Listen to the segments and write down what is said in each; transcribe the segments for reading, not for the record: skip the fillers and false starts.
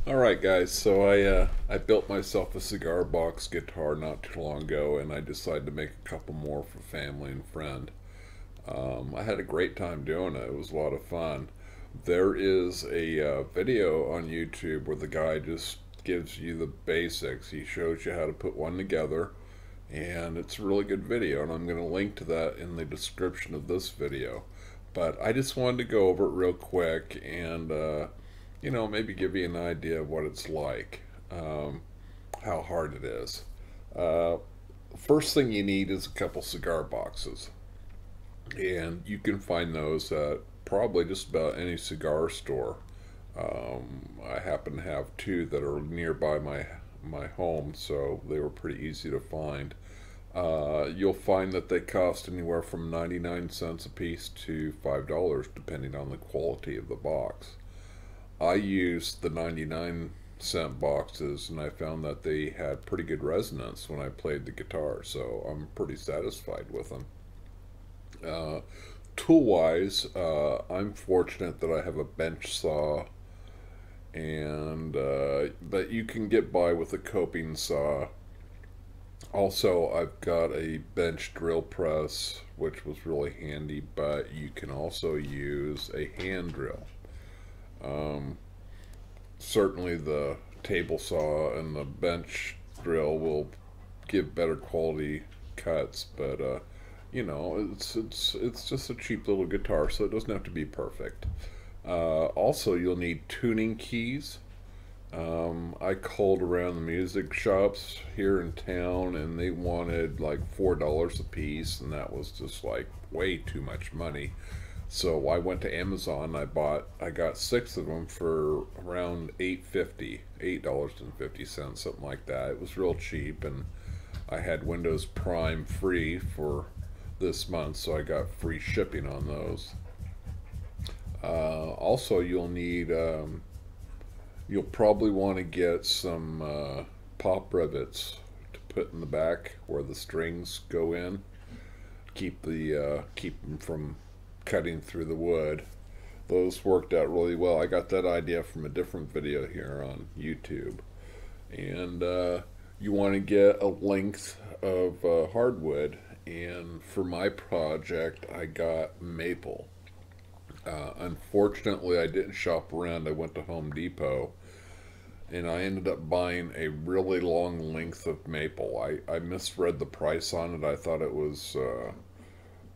Alright guys, so I built myself a cigar box guitar not too long ago, and I decided to make a couple more for family and friend. I had a great time doing it. It was a lot of fun. There is a video on YouTube where the guy just gives you the basics. He shows you how to put one together, and it's a really good video, and I'm going to link to that in the description of this video. But I just wanted to go over it real quick and maybe give you an idea of what it's like, how hard it is. Uh, First thing you need is a couple cigar boxes, and you can find those at probably just about any cigar store. I happen to have two that are nearby my home, so they were pretty easy to find. You'll find that they cost anywhere from 99 cents a piece to $5, depending on the quality of the box. I used the 99-cent boxes, and I found that they had pretty good resonance when I played the guitar, so I'm pretty satisfied with them. Uh, Tool-wise, I'm fortunate that I have a bench saw, and but you can get by with a coping saw. Also, I've got a bench drill press, which was really handy, but you can also use a hand drill. Um, Certainly the table saw and the bench drill will give better quality cuts, but it's just a cheap little guitar, so it doesn't have to be perfect. Also, you'll need tuning keys. I called around the music shops here in town, and they wanted like $4 a piece, and that was just like way too much money. So I went to Amazon. I got six of them for around $8.50, something like that. It was real cheap, and I had Windows Prime free for this month, so I got free shipping on those. Also, you'll probably want to get some pop rivets to put in the back where the strings go in. Keep them from cutting through the wood. Those worked out really well. I got that idea from a different video here on YouTube. And you want to get a length of hardwood. And for my project, I got maple. Unfortunately, I didn't shop around. I went to Home Depot, and I ended up buying a really long length of maple. I misread the price on it. I thought it was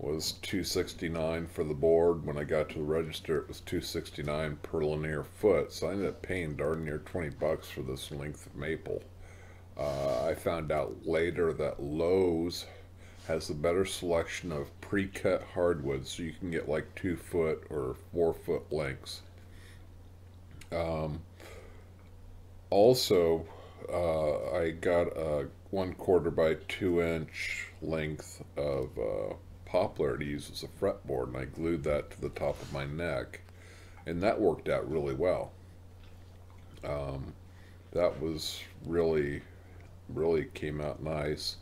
$2.69 for the board. When I got to the register, it was $2.69 per linear foot. So I ended up paying darn near 20 bucks for this length of maple. I found out later that Lowe's has a better selection of pre-cut hardwood, so you can get like 2 foot or 4 foot lengths. Um, Also, I got a 1/4 by 2 inch length of poplar to use as a fretboard, and I glued that to the top of my neck, and that worked out really well. Um, that was really came out nice.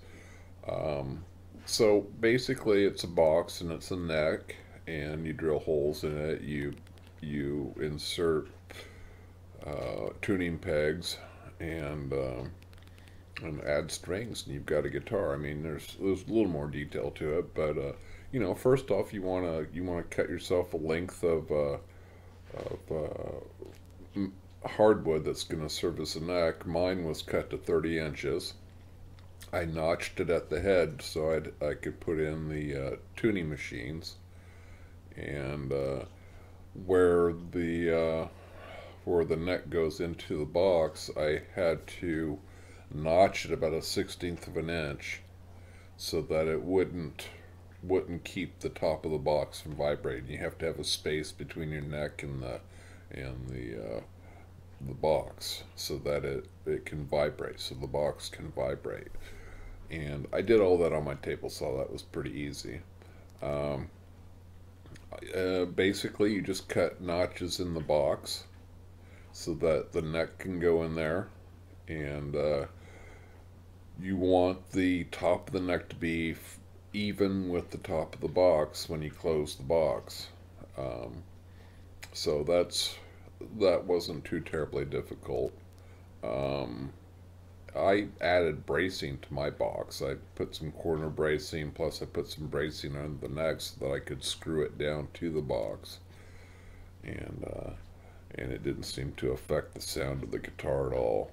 Um, so basically, it's a box and it's a neck, and you drill holes in it. You insert tuning pegs and add strings, and you've got a guitar. I mean, there's a little more detail to it, but first off, you wanna cut yourself a length of hardwood that's gonna serve as a neck. Mine was cut to 30 inches. I notched it at the head so I could put in the tuning machines, and where the neck goes into the box, I had to notch it about a 1/16 of an inch so that it wouldn't keep the top of the box from vibrating. You have to have a space between your neck and the box so that it can vibrate, so the box can vibrate. And I did all that on my table saw. That was pretty easy. Um, Basically, you just cut notches in the box so that the neck can go in there, and you want the top of the neck to be even with the top of the box when you close the box. Um, so that wasn't too terribly difficult. Um, I added bracing to my box. I put some corner bracing, plus I put some bracing on the neck so that I could screw it down to the box, and it didn't seem to affect the sound of the guitar at all.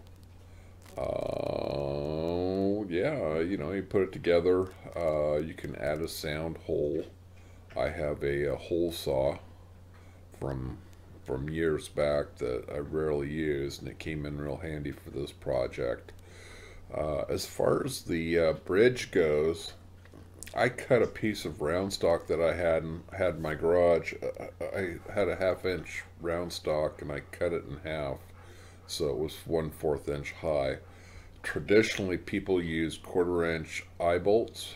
Yeah, you put it together. You can add a sound hole. I have a hole saw from years back that I rarely use, and it came in real handy for this project. As far as the bridge goes, I cut a piece of round stock that I had in my garage. I had a 1/2 inch round stock, and I cut it in half, so it was 1/4 inch high. Traditionally, people use 1/4 inch eye bolts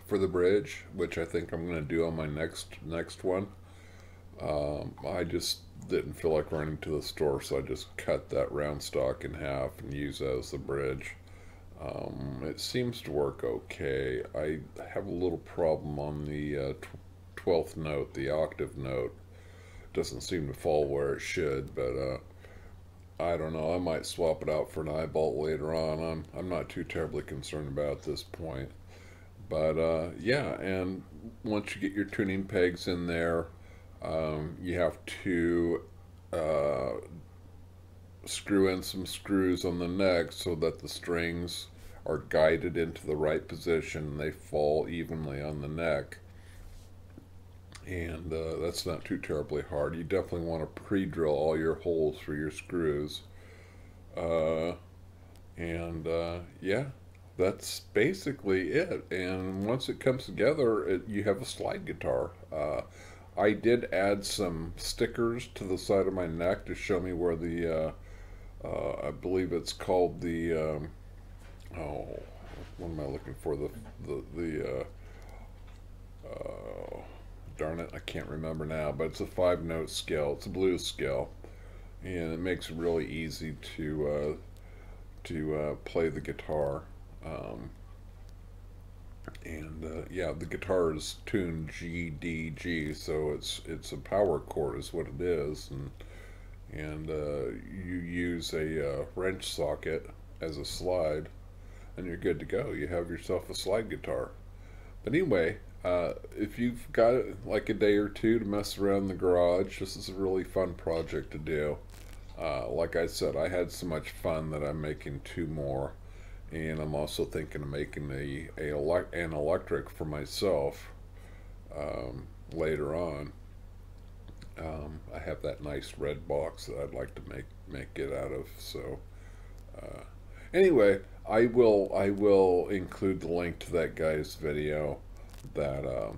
for the bridge, which I think I'm going to do on my next one. I just didn't feel like running to the store, so I just cut that round stock in half and use that as the bridge. It seems to work okay. I have a little problem on the 12th note, the octave note. It doesn't seem to fall where it should, but I don't know. I might swap it out for an eye bolt later on. I'm not too terribly concerned about it at this point. But yeah, and once you get your tuning pegs in there, you have to uh, screw in some screws on the neck so that the strings are guided into the right position and they fall evenly on the neck. And that's not too terribly hard. You definitely want to pre-drill all your holes for your screws. Uh, and yeah, that's basically it. And once it comes together, you have a slide guitar. I did add some stickers to the side of my neck to show me where I believe it's called oh, what am I looking for? Darn it, I can't remember now, but it's a 5 note scale. It's a blues scale, and it makes it really easy to play the guitar. Um, and yeah, the guitar is tuned G D G, so it's a power chord is what it is, and you use a wrench socket as a slide, and you're good to go. You have yourself a slide guitar. But anyway, if you've got like a day or two to mess around in the garage, this is a really fun project to do. Like I said, I had so much fun that I'm making 2 more, and I'm also thinking of making an electric for myself later on. I have that nice red box that I'd like to make it out of. So uh, anyway, I will include the link to that guy's video that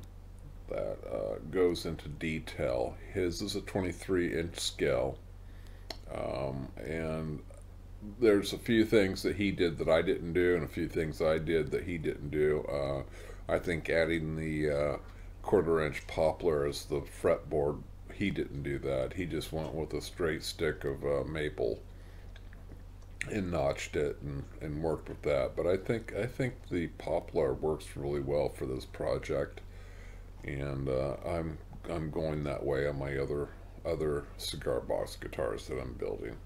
goes into detail. His is a 23-inch scale, and there's a few things that he did that I didn't do, and a few things I did that he didn't do. I think adding the 1/4 inch poplar as the fretboard, he didn't do that. He just went with a straight stick of maple and notched it and worked with that. But I think the poplar works really well for this project, and I'm going that way on my other cigar box guitars that I'm building.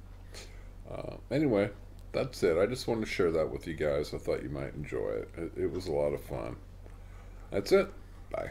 Anyway, that's it. I just wanted to share that with you guys. I thought you might enjoy it. It was a lot of fun. That's it. Bye.